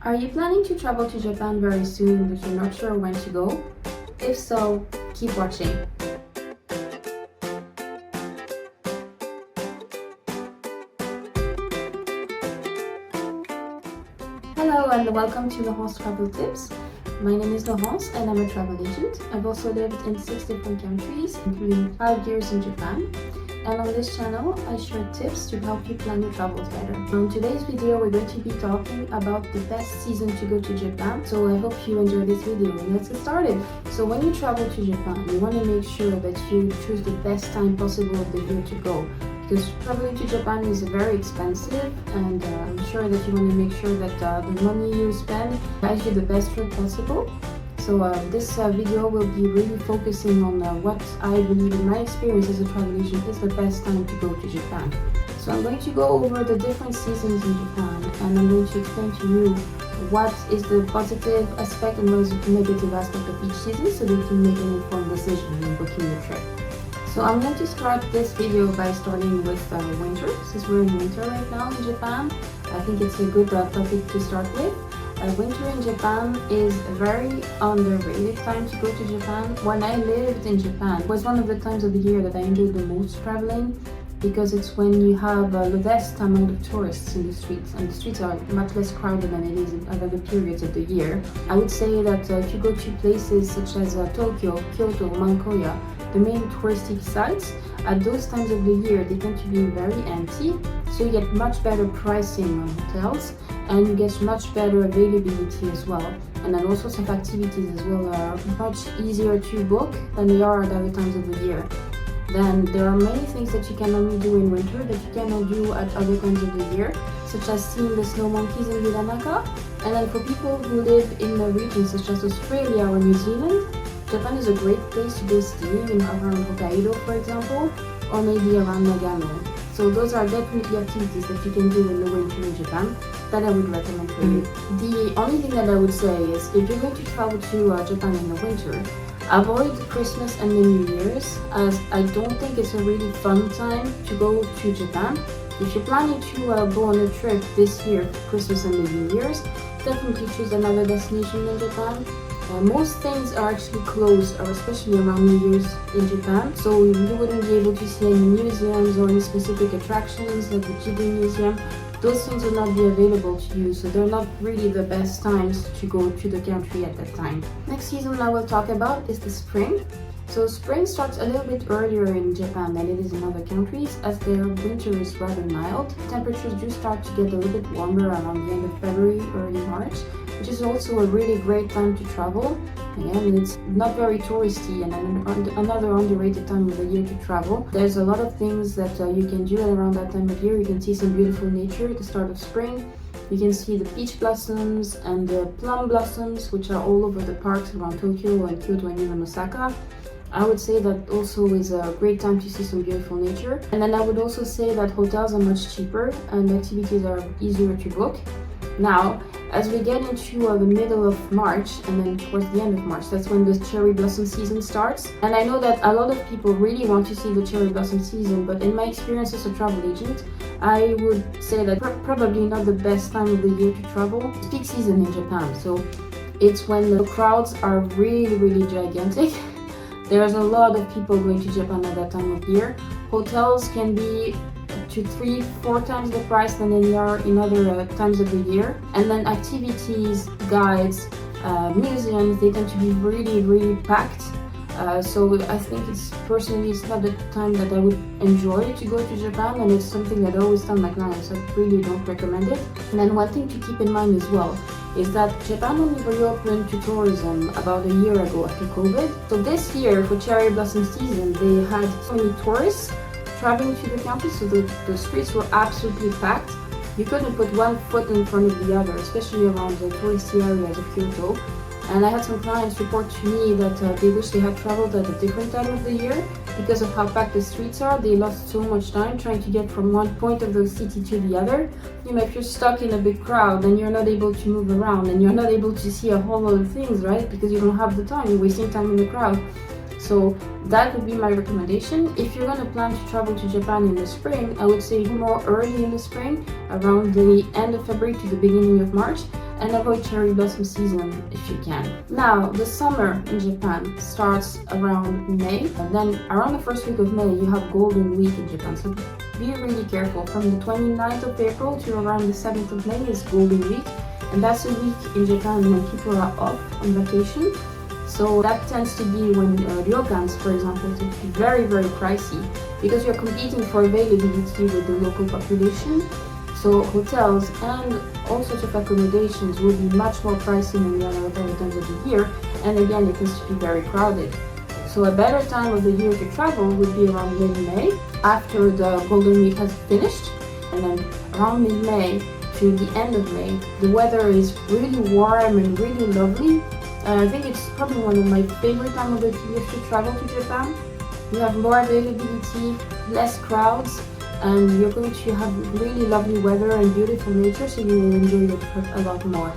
Are you planning to travel to Japan very soon but you're not sure when to go? If so, keep watching. Hello and welcome to Laurence Travel Tips. My name is Laurence and I'm a travel agent. I've also lived in 6 different countries, including 5 years in Japan. And on this channel, I share tips to help you plan your travels better. In today's video, we're going to be talking about the best season to go to Japan. So I hope you enjoy this video and let's get started. So when you travel to Japan, you want to make sure that you choose the best time possible of the year to go. Because traveling to Japan is very expensive, and I'm sure that you want to make sure that the money you spend buys you the best trip possible. So this video will be really focusing on what I believe in my experience as a travel agent is the best time to go to Japan. So I'm going to go over the different seasons in Japan, and I'm going to explain to you what is the positive aspect and what is the negative aspect of each season so that you can make an informed decision when booking your trip. So I'm going to start this video by starting with winter, since we're in winter right now in Japan. I think it's a good topic to start with. Winter in Japan is a very underrated time to go to Japan. When I lived in Japan, it was one of the times of the year that I enjoyed the most traveling, because it's when you have the best amount of tourists in the streets, and the streets are much less crowded than it is in other periods of the year. I would say that if you go to places such as Tokyo, Kyoto, Mankoya, the main touristic sites, at those times of the year they tend to be very empty, so you get much better pricing on hotels and you get much better availability as well. And then all sorts of activities as well are much easier to book than they are at other times of the year. Then there are many things that you can only do in winter that you cannot do at other times of the year, such as seeing the snow monkeys in Vilanaka. And then for people who live in the regions such as Australia or New Zealand, Japan is a great place to go skiing in around Hokkaido, for example, or maybe around Nagano. So those are definitely activities that you can do in the winter in Japan that I would recommend for you. The only thing that I would say is if you're going to travel to Japan in the winter, avoid Christmas and the New Year's, as I don't think it's a really fun time to go to Japan. If you're planning to go on a trip this year for Christmas and the New Year's, definitely choose another destination in Japan. Most things are actually closed, especially around New Year's in Japan, so you wouldn't be able to see any museums or any specific attractions like the Ghibli Museum. Those things will not be available to you, so they're not really the best times to go to the country at that time. Next season I will talk about is the spring. So spring starts a little bit earlier in Japan than it is in other countries, as their winter is rather mild. Temperatures do start to get a little bit warmer around the end of February, early March, which is also a really great time to travel. Again, it's not very touristy and another underrated time of the year to travel. There's a lot of things that you can do around that time of year. You can see some beautiful nature at the start of spring. You can see the peach blossoms and the plum blossoms, which are all over the parks around Tokyo and Kyoto and even Osaka. I would say that also is a great time to see some beautiful nature. And then I would also say that hotels are much cheaper and activities are easier to book. Now, as we get into the middle of March and then towards the end of March, that's when the cherry blossom season starts. And I know that a lot of people really want to see the cherry blossom season, but in my experience as a travel agent, I would say that probably not the best time of the year to travel. It's peak season in Japan, so it's when the crowds are really gigantic. There's a lot of people going to Japan at that time of year. Hotels can be 2, 3, 4 times the price than they are in other times of the year. And then activities, guides, museums, they tend to be really packed. So I think it's not the time that I would enjoy to go to Japan, and it's something that I always tell my clients I really don't recommend it. And then one thing to keep in mind as well is that Japan only reopened to tourism about a year ago after COVID. So this year for cherry blossom season, they had so many tourists traveling to the country, so the streets were absolutely packed. You couldn't put one foot in front of the other, especially around the touristy areas of Kyoto. And I had some clients report to me that they wish they had traveled at a different time of the year because of how packed the streets are. They lost so much time trying to get from one point of the city to the other. You know, if you're stuck in a big crowd, then you're not able to move around and you're not able to see a whole lot of things, right? Because you don't have the time, you're wasting time in the crowd. So that would be my recommendation. If you're going to plan to travel to Japan in the spring, I would say more early in the spring, around the end of February to the beginning of March. and avoid cherry blossom season if you can. Now, the summer in Japan starts around May, and then around the first week of May you have Golden Week in Japan, so be really careful. From the 29th of April to around the 7th of May is Golden Week, and that's a week in Japan when people are off on vacation. So that tends to be when ryokans, for example, tend to be very, very pricey because you're competing for availability with the local population. So hotels and all sorts of accommodations will be much more pricey than the other times of the year, and again it tends to be very crowded. So a better time of the year to travel would be around mid-May, after the Golden Week has finished, and then around mid-May to the end of May, the weather is really warm and really lovely. I think it's probably one of my favorite time of the year to travel to Japan. You have more availability, less crowds, and you're going to have really lovely weather and beautiful nature, so you will enjoy your trip a lot more.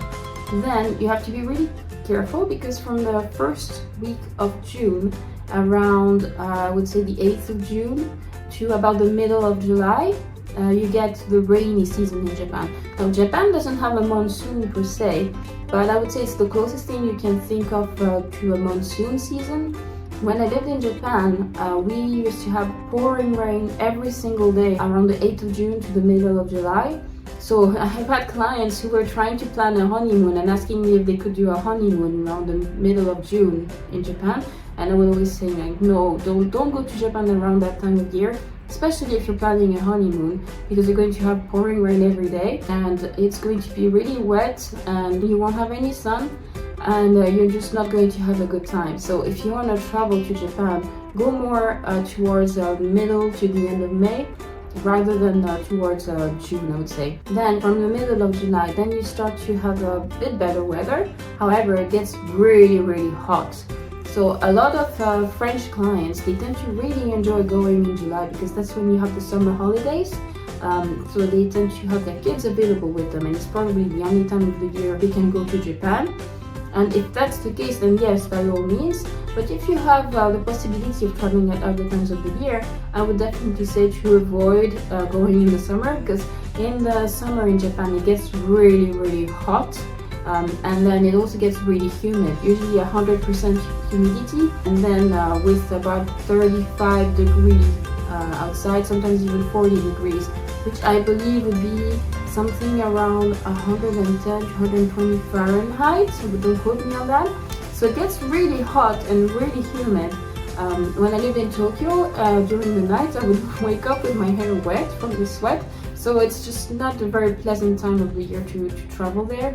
Then you have to be really careful because from the first week of June, around I would say the 8th of June to about the middle of July, you get the rainy season in Japan. Now, Japan doesn't have a monsoon per se, but I would say it's the closest thing you can think of to a monsoon season. When I lived in Japan, we used to have pouring rain every single day around the 8th of June to the middle of July. So I've had clients who were trying to plan a honeymoon and asking me if they could do a honeymoon around the middle of June in Japan. And I would always say, like, no, don't go to Japan around that time of year, especially if you're planning a honeymoon, because you're going to have pouring rain every day and it's going to be really wet and you won't have any sun, and you're just not going to have a good time. So if you want to travel to Japan, go more towards middle to the end of May rather than towards June, I would say. Then from the middle of July, then you start to have a bit better weather. However, it gets really, really hot. So a lot of French clients, they tend to really enjoy going in July because that's when you have the summer holidays. So they tend to have their kids available with them, and it's probably the only time of the year they can go to Japan. And if that's the case, then yes, by all means. But if you have the possibility of traveling at other times of the year, I would definitely say to avoid going in the summer, because in the summer in Japan it gets really, really hot. And then it also gets really humid, usually 100% humidity, and then with about 35 degrees outside, sometimes even 40 degrees, which I believe would be something around 110 to 120 Fahrenheit, so don't quote me on that. So it gets really hot and really humid. When I lived in Tokyo, during the night I would wake up with my hair wet from the sweat, so it's just not a very pleasant time of the year to travel there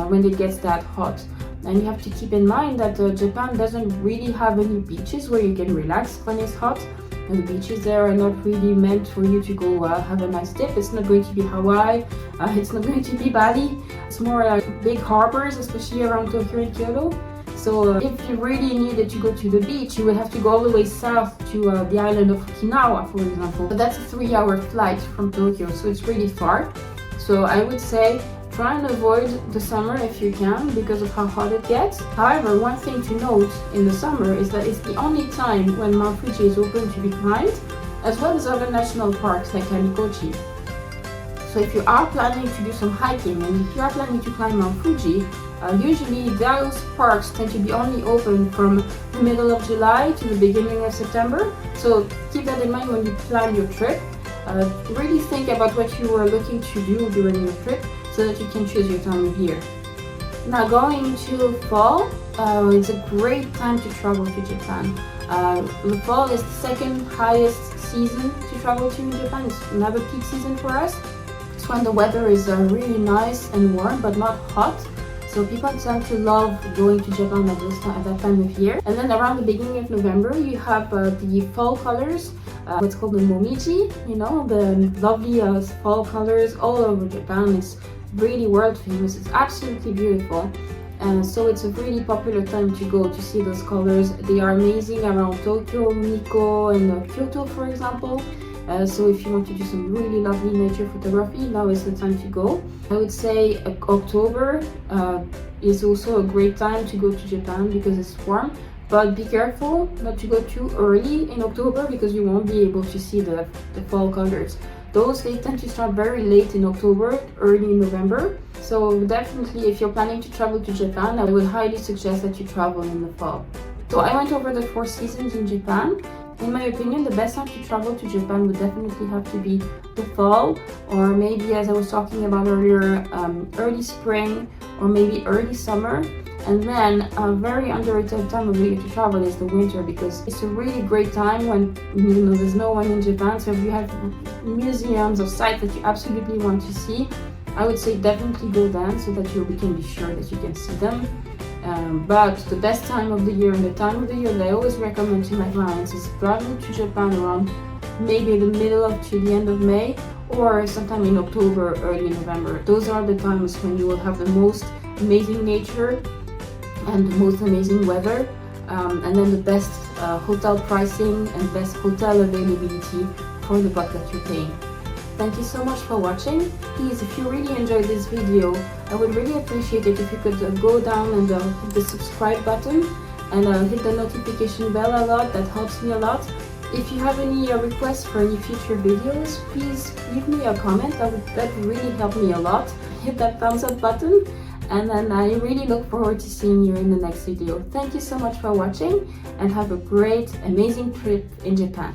when it gets that hot. And you have to keep in mind that Japan doesn't really have any beaches where you can relax when it's hot. And the beaches there are not really meant for you to go have a nice dip. It's not going to be Hawaii, it's not going to be Bali. It's more like big harbors, especially around Tokyo and Kyoto. So if you really needed to go to the beach, you would have to go all the way south to the island of Okinawa, for example. But that's a 3-hour flight from Tokyo, so it's really far. So I would say try and avoid the summer if you can, because of how hot it gets. However, one thing to note in the summer is that it's the only time when Mount Fuji is open to be climbed, as well as other national parks like Kamikochi. So if you are planning to do some hiking and if you are planning to climb Mount Fuji, usually those parks tend to be only open from the middle of July to the beginning of September. So keep that in mind when you plan your trip. Really think about what you are looking to do during your trip so that you can choose your time of year. Now, going into fall, it's a great time to travel to Japan. The fall is the second highest season to travel to in Japan. It's another peak season for us. It's when the weather is really nice and warm but not hot. So people tend to love going to Japan at that time of year. And then around the beginning of November, you have the fall colors, what's called the momiji, the lovely fall colors all over Japan. It's really world famous. It's absolutely beautiful. So it's a really popular time to go to see those colors. They are amazing around Tokyo, Nikko, and Kyoto, for example. So if you want to do some really lovely nature photography, now is the time to go. I would say October is also a great time to go to Japan because it's warm. But be careful not to go too early in October because you won't be able to see the fall colors. Those they tend to start very late in October, early November. So definitely if you're planning to travel to Japan, I would highly suggest that you travel in the fall. So I went over the 4 seasons in Japan. In my opinion, the best time to travel to Japan would definitely have to be the fall, or maybe, as I was talking about earlier, early spring or maybe early summer. And then a very underrated time of the year to travel is the winter, because it's a really great time when there's no one in Japan. So if you have museums or sites that you absolutely want to see, I would say definitely go then, so that you can be sure that you can see them. But the best time of the year and the time of the year that I always recommend to my clients is traveling to Japan around maybe the middle of to the end of May, or sometime in October, early November. Those are the times when you will have the most amazing nature and the most amazing weather, and then the best hotel pricing and best hotel availability for the buck that you're paying. Thank you so much for watching. Please, if you really enjoyed this video, I would really appreciate it if you could go down and hit the subscribe button and hit the notification bell a lot. That helps me a lot. If you have any requests for any future videos, please leave me a comment. That would really help me a lot. Hit that thumbs up button, and then I really look forward to seeing you in the next video. Thank you so much for watching, and have a great, amazing trip in Japan.